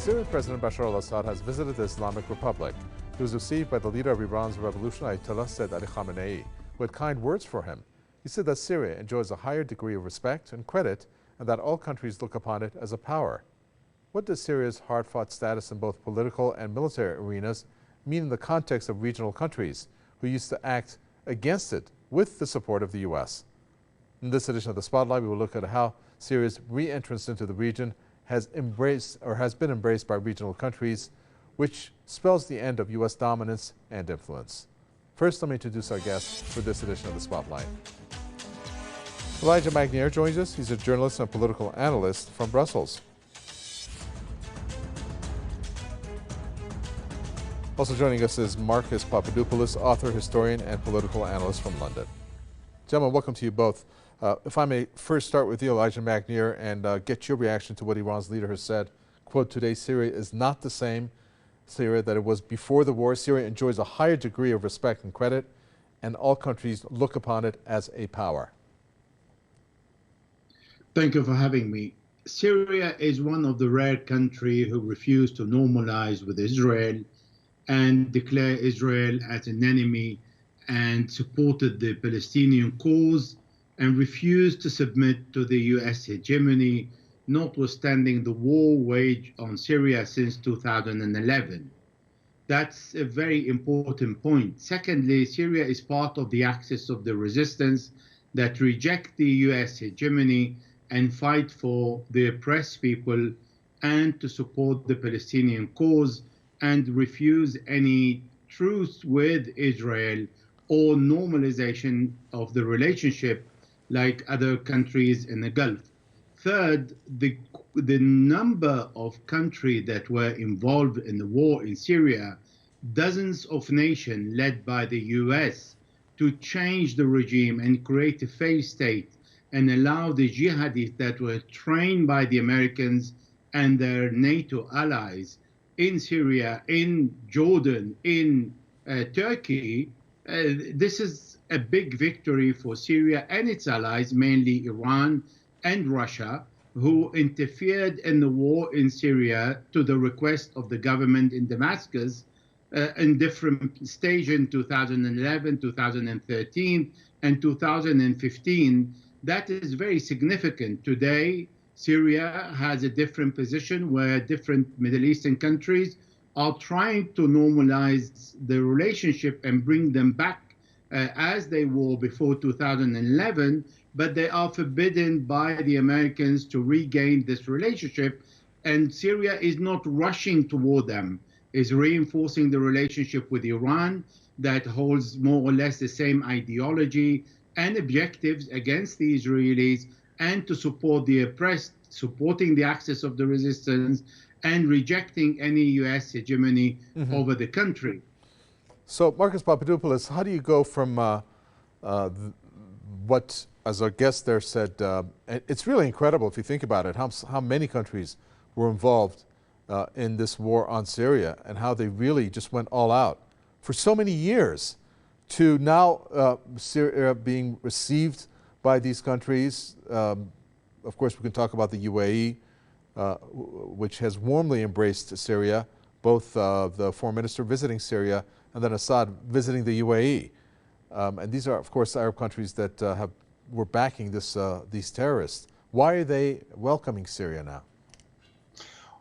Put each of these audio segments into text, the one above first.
Syrian President Bashar al-Assad has visited the Islamic Republic. He was received by the leader of Iran's revolution, Ayatollah Said Ali Khamenei, who had kind words for him. He said that Syria enjoys a higher degree of respect and credit, and that all countries look upon it as a power. What does Syria's hard-fought status in both political and military arenas mean in the context of regional countries who used to act against it with the support of the U.S.? In this edition of the Spotlight, we will look at how Syria's re-entrance into the region has been embraced by regional countries, which spells the end of U.S. dominance and influence. First, let me introduce our guest for this edition of the Spotlight. Elijah Magnier joins us. He's a journalist and political analyst from Brussels. Also joining us is Marcus Papadopoulos, author, historian, and political analyst from London. Gentlemen, welcome to you both. If I may first start with you, Elijah Magnier, and get your reaction to what Iran's leader has said. Quote, today Syria is not the same Syria that it was before the war. Syria enjoys a higher degree of respect and credit, and all countries look upon it as a power. Thank you for having me. Syria is one of the rare countries who refuse to normalize with Israel and declare Israel as an enemy and supported the Palestinian cause and refused to submit to the U.S. hegemony, notwithstanding the war waged on Syria since 2011. That's a very important point. Secondly, Syria is part of the axis of the resistance that reject the U.S. hegemony and fight for the oppressed people and to support the Palestinian cause and refuse any truce with Israel or normalization of the relationship like other countries in the Gulf. Third, the number of countries that were involved in the war in Syria, dozens of nations led by the US to change the regime and create a failed state and allow the jihadists that were trained by the Americans and their NATO allies in Syria, in Jordan, in Turkey. This is a big victory for Syria and its allies, mainly Iran and Russia, who interfered in the war in Syria to the request of the government in Damascus in different stages in 2011, 2013, and 2015. That is very significant. Today, Syria has a different position where different Middle Eastern countries are trying to normalize the relationship and bring them back as they were before 2011, but they are forbidden by the Americans to regain this relationship. And Syria is not rushing toward them, is reinforcing the relationship with Iran that holds more or less the same ideology and objectives against the Israelis and to support the oppressed, supporting the axis of the resistance and rejecting any U.S. hegemony over the country. So, Marcus Papadopoulos, how do you go from what, as our guest there said, it's really incredible if you think about it, how many countries were involved in this war on Syria and how they really just went all out for so many years, to now Syria being received by these countries. Of course, we can talk about the UAE, which has warmly embraced Syria, both the foreign minister visiting Syria and then Assad visiting the UAE. And these are, of course, Arab countries that were backing these terrorists. Why are they welcoming Syria now?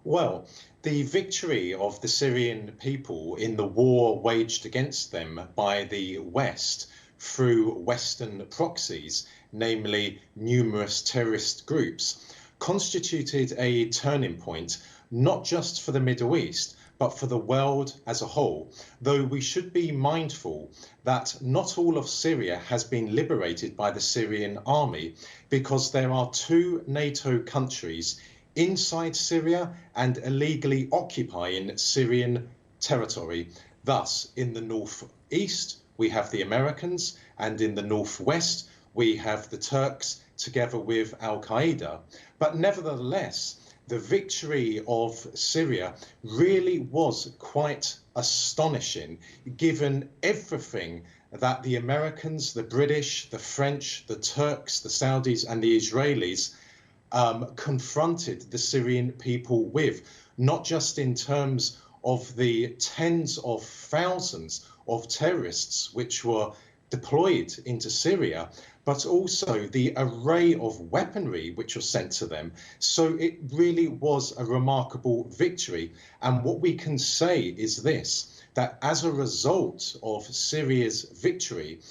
Well, the victory of the Syrian people in the war waged against them by the West through Western proxies, namely numerous terrorist groups, constituted a turning point, not just for the Middle East, but for the world as a whole, though we should be mindful that not all of Syria has been liberated by the Syrian army, because there are two NATO countries inside Syria and illegally occupying Syrian territory. Thus, in the northeast, we have the Americans, and in the northwest, we have the Turks together with Al-Qaeda. But nevertheless, the victory of Syria really was quite astonishing, given everything that the Americans, the British, the French, the Turks, the Saudis, and the Israelis confronted the Syrian people with. not just in terms of the tens of thousands of terrorists which were deployed into Syria, but also the array of weaponry which was sent to them. So it really was a remarkable victory. And what we can say is this, that as a result of Syria's victory,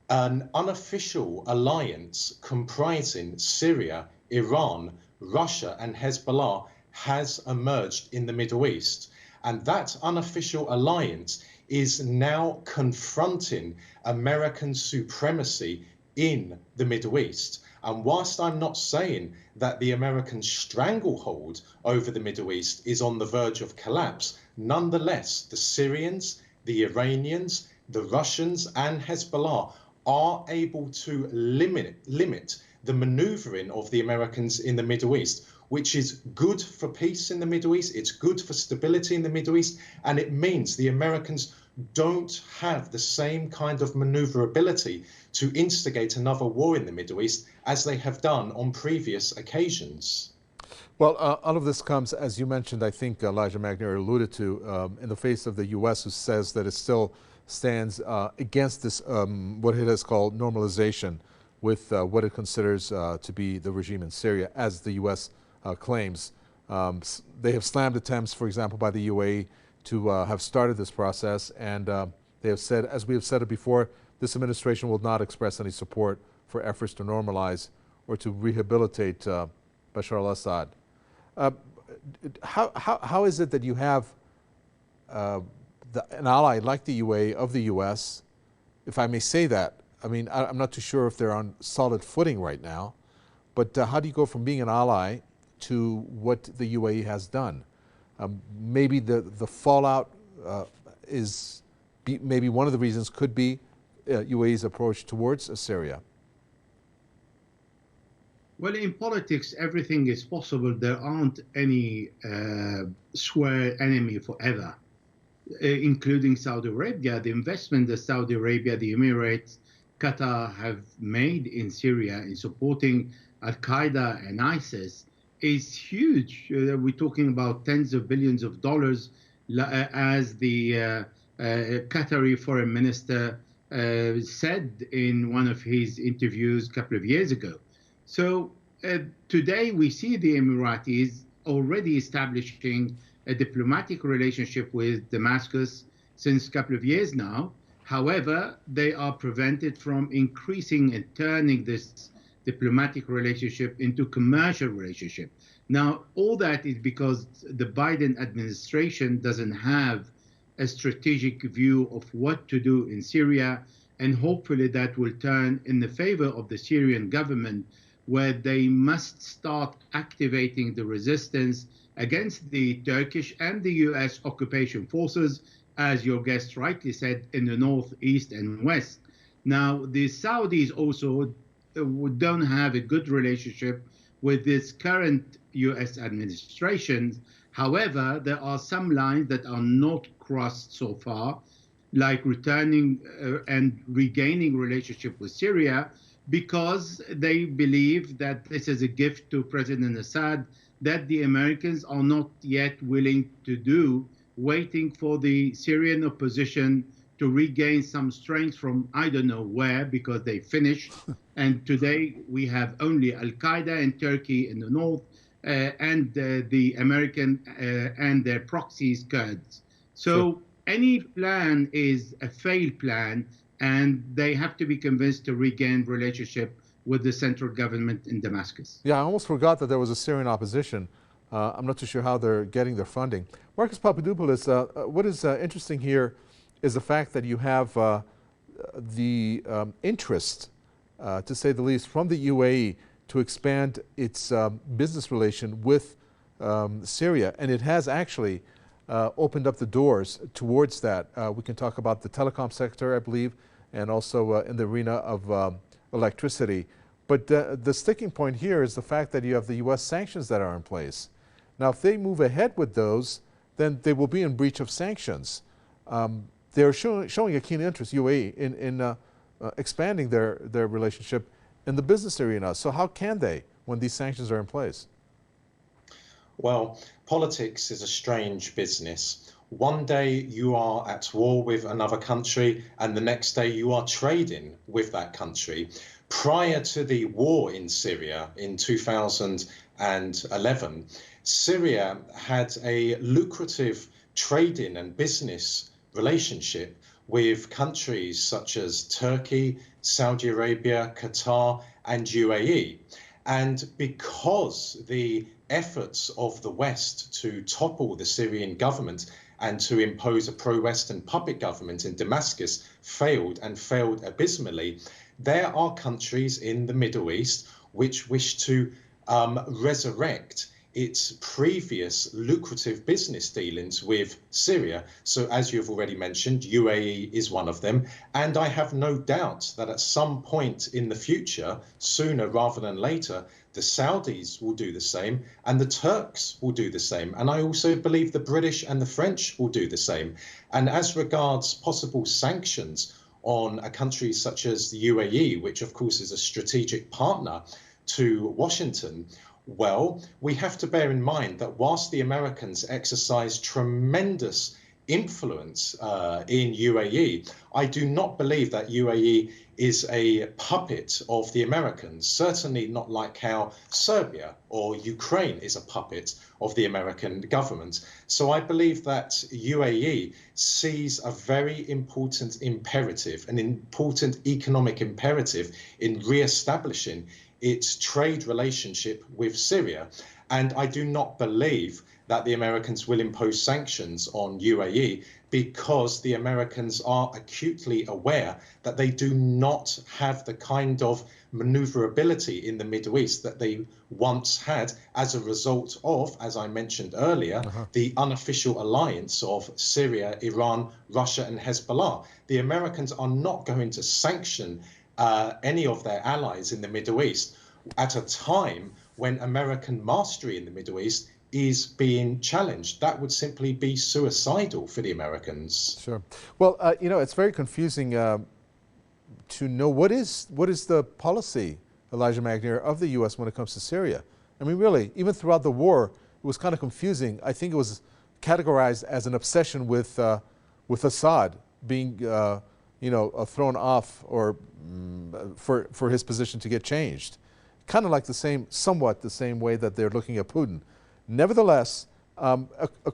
an unofficial alliance comprising Syria, Iran, Russia and Hezbollah has emerged in the Middle East. And that unofficial alliance is now confronting American supremacy in the Middle East. And whilst I'm not saying that the American stranglehold over the Middle East is on the verge of collapse, nonetheless, the Syrians, the Iranians, the Russians and Hezbollah are able to limit the maneuvering of the Americans in the Middle East, which is good for peace in the Middle East, it's good for stability in the Middle East, and it means the Americans don't have the same kind of maneuverability to instigate another war in the Middle East as they have done on previous occasions. Well, all of this comes, as you mentioned, I think Elijah Magnier alluded to, in the face of the U.S., who says that it still stands against this, what it has called normalization with what it considers to be the regime in Syria, as the U.S. Claims. They have slammed attempts, for example, by the UAE to have started this process, and they have said, as we have said it before, this administration will not express any support for efforts to normalize or to rehabilitate Bashar al-Assad. How is it that you have an ally like the UAE of the U.S., if I may say that? I mean, I'm not too sure if they're on solid footing right now, but how do you go from being an ally to what the UAE has done? Maybe the fallout is maybe one of the reasons could be UAE's approach towards Syria. Well, in politics, everything is possible. There aren't any square enemy forever, including Saudi Arabia. The investment that Saudi Arabia, the Emirates, Qatar have made in Syria in supporting Al-Qaeda and ISIS is huge. We're talking about tens of billions of dollars, as the Qatari foreign minister said in one of his interviews a couple of years ago. So today we see the Emiratis already establishing a diplomatic relationship with Damascus since a couple of years now. However, they are prevented from increasing and turning this diplomatic relationship into commercial relationship. Now, all that is because the Biden administration doesn't have a strategic view of what to do in Syria, and hopefully that will turn in the favor of the Syrian government, where they must start activating the resistance against the Turkish and the US occupation forces, as your guest rightly said, in the north, east, and west. Now, the Saudis also don't have a good relationship with this current US administration. However, there are some lines that are not crossed so far, like returning and regaining relationship with Syria, because they believe that this is a gift to President Assad that the Americans are not yet willing to do, waiting for the Syrian opposition to regain some strength from I don't know where, because they finished. And today we have only Al-Qaeda in Turkey in the north, and the American and their proxies, Kurds. So sure, any plan is a failed plan, and they have to be convinced to regain relationship with the central government in Damascus. Yeah, I almost forgot that there was a Syrian opposition. I'm not too sure how they're getting their funding. Marcus Papadopoulos, what is interesting here is the fact that you have the interest, to say the least, from the UAE to expand its business relation with Syria. And it has actually opened up the doors towards that. We can talk about the telecom sector, I believe, and also in the arena of electricity. But the sticking point here is the fact that you have the U.S. sanctions that are in place. Now, if they move ahead with those, then they will be in breach of sanctions. They're showing a keen interest, UAE, in expanding their relationship in the business arena. So how can they when these sanctions are in place? Well, politics is a strange business. One day you are at war with another country, and the next day you are trading with that country. Prior to the war in Syria in 2011, Syria had a lucrative trading and business relationship with countries such as Turkey, Saudi Arabia, Qatar, and UAE. And because the efforts of the West to topple the Syrian government and to impose a pro-Western puppet government in Damascus failed and failed abysmally, there are countries in the Middle East which wish to resurrect its previous lucrative business dealings with Syria. So as you've already mentioned, UAE is one of them. And I have no doubt that at some point in the future, sooner rather than later, the Saudis will do the same and the Turks will do the same. And I also believe the British and the French will do the same. And as regards possible sanctions on a country such as the UAE, which of course is a strategic partner to Washington, well, we have to bear in mind that whilst the Americans exercise tremendous influence in UAE, I do not believe that UAE is a puppet of the Americans, certainly not like how Serbia or Ukraine is a puppet of the American government. So I believe that UAE sees a very important imperative, an important economic imperative in re-establishing its trade relationship with Syria. And I do not believe that the Americans will impose sanctions on UAE because the Americans are acutely aware that they do not have the kind of maneuverability in the Middle East that they once had as a result of, as I mentioned earlier, the unofficial alliance of Syria, Iran, Russia, and Hezbollah. The Americans are not going to sanction any of their allies in the Middle East at a time when American mastery in the Middle East is being challenged. That would simply be suicidal for the Americans. Sure. Well, it's very confusing to know what is the policy, Elijah Magnier, of the U.S. when it comes to Syria. I mean, really, even throughout the war, it was kind of confusing. I think it was categorized as an obsession with Assad being, thrown off or for his position to get changed. Kind of like somewhat the same way that they're looking at Putin. Nevertheless, a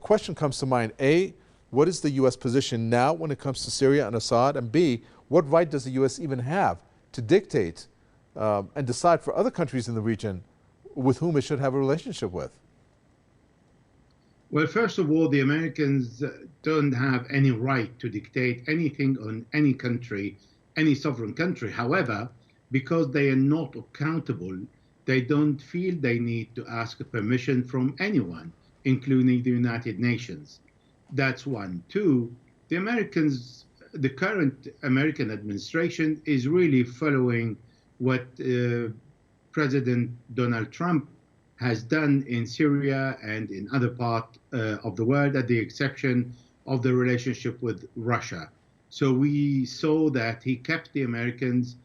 question comes to mind. A, what is the U.S. position now when it comes to Syria and Assad? And B, what right does the U.S. even have to dictate and decide for other countries in the region with whom it should have a relationship with? Well, first of all, the Americans don't have any right to dictate anything on any country, any sovereign country. However, because they are not accountable, they don't feel they need to ask permission from anyone, including the United Nations. That's one. Two, the current American administration is really following what President Donald Trump has done in Syria and in other parts of the world, at the exception of the relationship with Russia. So we saw that he kept the Americans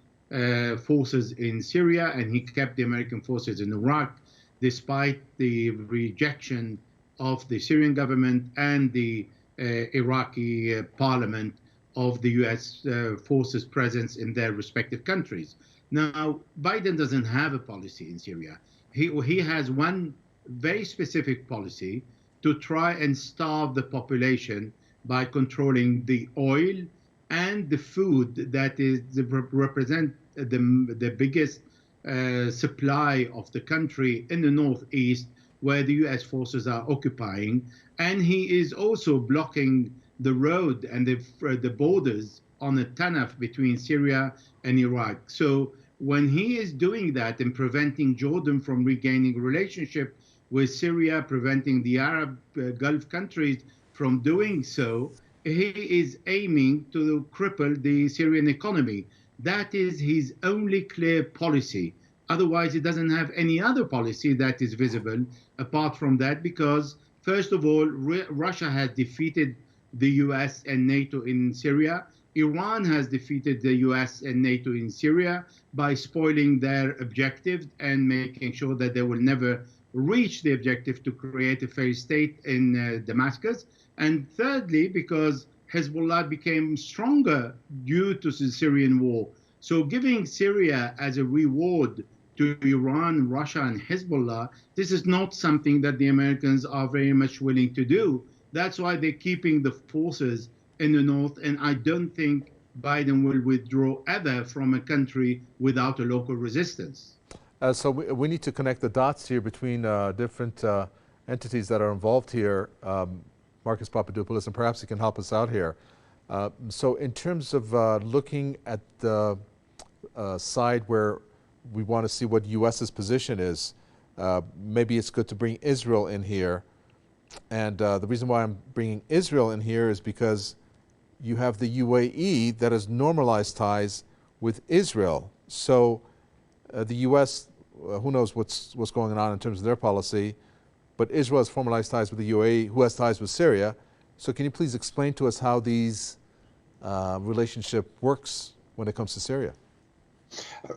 forces in Syria and he kept the American forces in Iraq, despite the rejection of the Syrian government and the Iraqi parliament of the U.S. Forces' presence in their respective countries. Now, Biden doesn't have a policy in Syria. He has one very specific policy to try and starve the population by controlling the oil and the food that represent the biggest supply of the country in the northeast, where the U.S. forces are occupying. And he is also blocking the road and the borders on the Tanaf between Syria and Iraq. So when he is doing that and preventing Jordan from regaining a relationship with Syria, preventing the Arab Gulf countries from doing so, he is aiming to cripple the Syrian economy. That is his only clear policy. Otherwise, he doesn't have any other policy that is visible apart from that, because, first of all, Russia has defeated the US and NATO in Syria. Iran has defeated the US and NATO in Syria by spoiling their objectives and making sure that they will never reach the objective to create a failed state in Damascus. And thirdly, because Hezbollah became stronger due to the Syrian war. So giving Syria as a reward to Iran, Russia, and Hezbollah, this is not something that the Americans are very much willing to do. That's why they're keeping the forces in the north, and I don't think Biden will withdraw ever from a country without a local resistance. So we need to connect the dots here between different entities that are involved here, Marcus Papadopoulos, and perhaps he can help us out here. So in terms of looking at the side where we want to see what US's position is, maybe it's good to bring Israel in here. And the reason why I'm bringing Israel in here is because you have the UAE that has normalized ties with Israel. So the US, who knows what's going on in terms of their policy, but Israel has formalized ties with the UAE, who has ties with Syria. So can you please explain to us how these relationship works when it comes to Syria?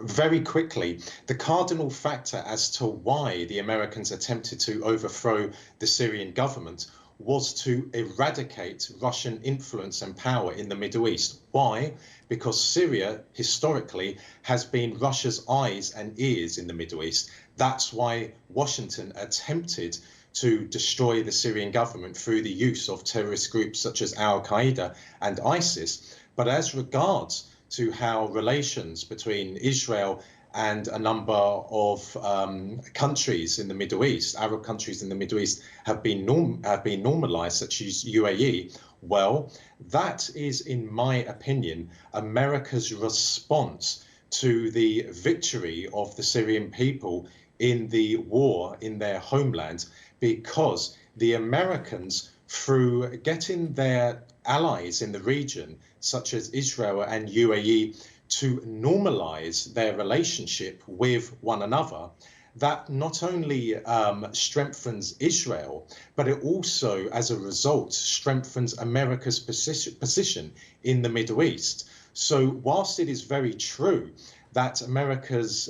Very quickly, the cardinal factor as to why the Americans attempted to overthrow the Syrian government was to eradicate Russian influence and power in the Middle East. Why? Because Syria, historically, has been Russia's eyes and ears in the Middle East. That's why Washington attempted to destroy the Syrian government through the use of terrorist groups such as Al-Qaeda and ISIS. But as regards to how relations between Israel and a number of countries in the Middle East, Arab countries in the Middle East, have been normalized, such as UAE, well, that is, in my opinion, America's response to the victory of the Syrian people in the war in their homeland, because the Americans, through getting their allies in the region, such as Israel and UAE, to normalize their relationship with one another, that not only strengthens Israel, but it also, as a result, strengthens America's position in the Middle East. So whilst it is very true that America's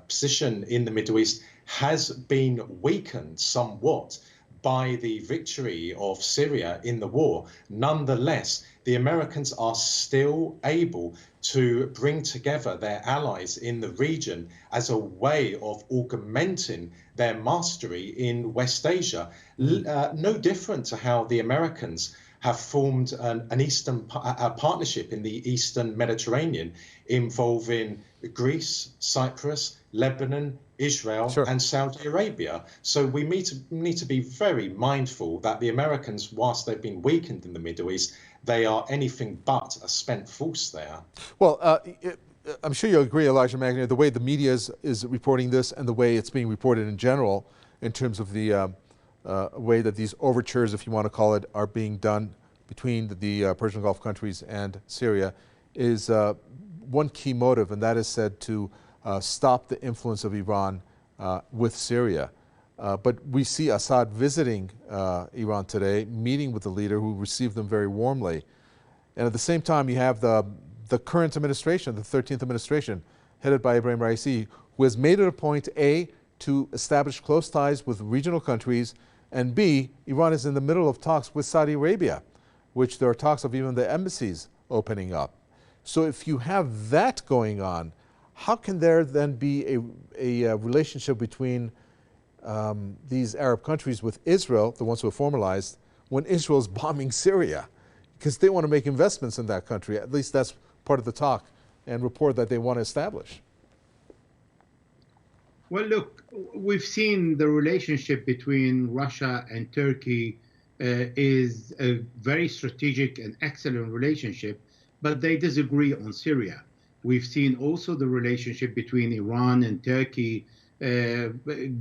position in the Middle East has been weakened somewhat by the victory of Syria in the war, nonetheless, the Americans are still able to bring together their allies in the region as a way of augmenting their mastery in West Asia. No different to how the Americans have formed an Eastern partnership in the Eastern Mediterranean involving Greece, Cyprus, Lebanon, Israel, sure, and Saudi Arabia. So we need to be very mindful that the Americans, whilst they've been weakened in the Middle East, they are anything but a spent force there. Well, I'm sure you'll agree, Elijah Magnier, the way the media is reporting this and the way it's being reported in general in terms of the way that these overtures, if you want to call it, are being done between the Persian Gulf countries and Syria is one key motive, and that is said to stop the influence of Iran with Syria. But we see Assad visiting Iran today, meeting with the leader who received them very warmly. And at the same time, you have the current administration, the 13th administration, headed by Ibrahim Raisi, who has made it a point, A, to establish close ties with regional countries, and B, Iran is in the middle of talks with Saudi Arabia, which there are talks of even the embassies opening up. So if you have that going on, how can there then be a relationship between these Arab countries with Israel, the ones who have formalized, when Israel is bombing Syria? Because they want to make investments in that country. At least that's part of the talk and report that they want to establish. Well, look, we've seen the relationship between Russia and Turkey is a very strategic and excellent relationship, but they disagree on Syria. We've seen also the relationship between Iran and Turkey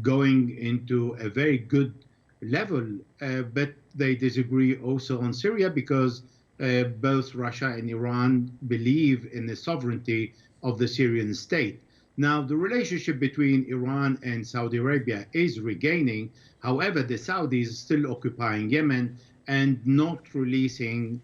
going into a very good level, but they disagree also on Syria because both Russia and Iran believe in the sovereignty of the Syrian state. Now, the relationship between Iran and Saudi Arabia is regaining. However, the Saudis are still occupying Yemen and not releasing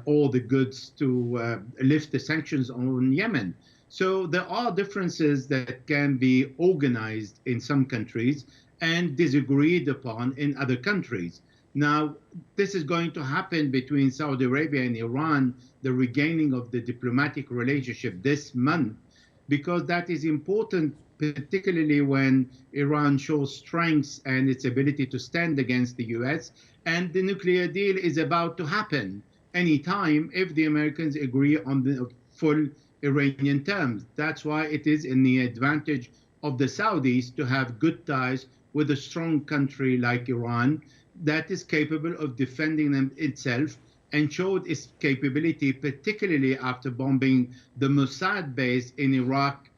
all the goods to lift the sanctions on Yemen. So there are differences that can be organized in some countries and disagreed upon in other countries. Now, this is going to happen between Saudi Arabia and Iran, the regaining of the diplomatic relationship this month, because that is important, particularly when Iran shows strength and its ability to stand against the US. And the nuclear deal is about to happen anytime if the Americans agree on the full Iranian terms. That's why it is in the advantage of the Saudis to have good ties with a strong country like Iran that is capable of defending itself and showed its capability, particularly after bombing the Mossad base in Iraq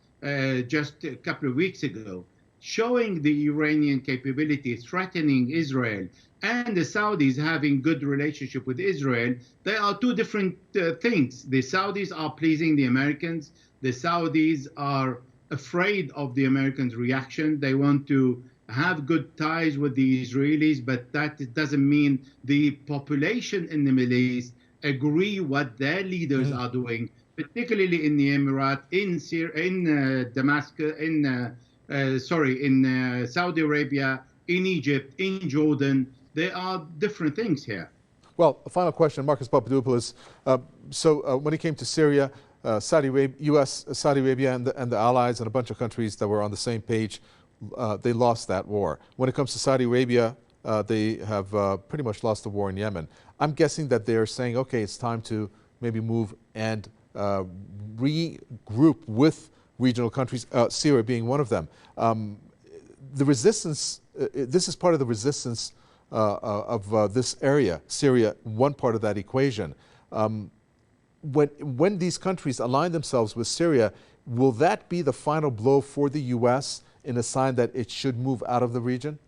just a couple of weeks ago, showing the Iranian capability threatening Israel and the Saudis having good relationship with Israel. They are two different things. The Saudis are pleasing the Americans. The Saudis are afraid of the Americans' reaction. They want to have good ties with the Israelis, but that doesn't mean the population in the Middle East agree what their leaders are doing, particularly in the Emirates, in Syria, in Damascus, in Saudi Arabia, in Egypt, in Jordan. There are different things here. Well, a final question, Marcus Papadopoulos. When it came to Syria, Saudi Arabia, U.S., Saudi Arabia, and the allies, and a bunch of countries that were on the same page, they lost that war. When it comes to Saudi Arabia, they have pretty much lost the war in Yemen. I'm guessing that they're saying, okay, it's time to maybe move and regroup with regional countries, Syria being one of them. The resistance, this is part of the resistance of this area, Syria, one part of that equation. When these countries align themselves with Syria, will that be the final blow for the U.S. in a sign that it should move out of the region?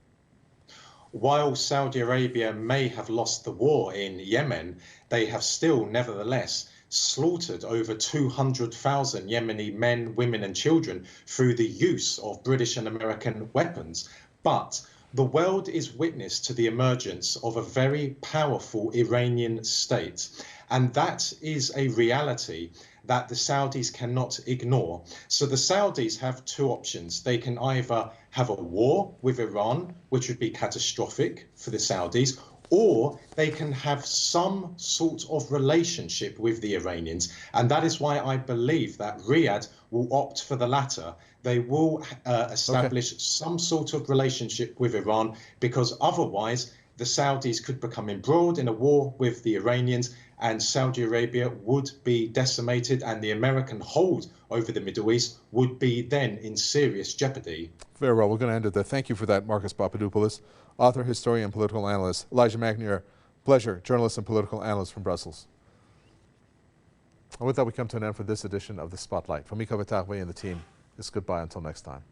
While Saudi Arabia may have lost the war in Yemen, they have still, nevertheless, slaughtered over 200,000 Yemeni men, women and children through the use of British and American weapons. But the world is witness to the emergence of a very powerful Iranian state. And that is a reality that the Saudis cannot ignore. So the Saudis have two options. They can either have a war with Iran, which would be catastrophic for the Saudis, or they can have some sort of relationship with the Iranians. And that is why I believe that Riyadh will opt for the latter. They will establish some sort of relationship with Iran, because otherwise the Saudis could become embroiled in a war with the Iranians, and Saudi Arabia would be decimated, and the American hold over the Middle East would be then in serious jeopardy. Very well. We're going to end it there. Thank you for that, Marcus Papadopoulos, author, historian, and political analyst. Elijah McNair, pleasure, journalist and political analyst from Brussels. And with that, we come to an end for this edition of The Spotlight. From Mika Batagwe and the team, it's goodbye until next time.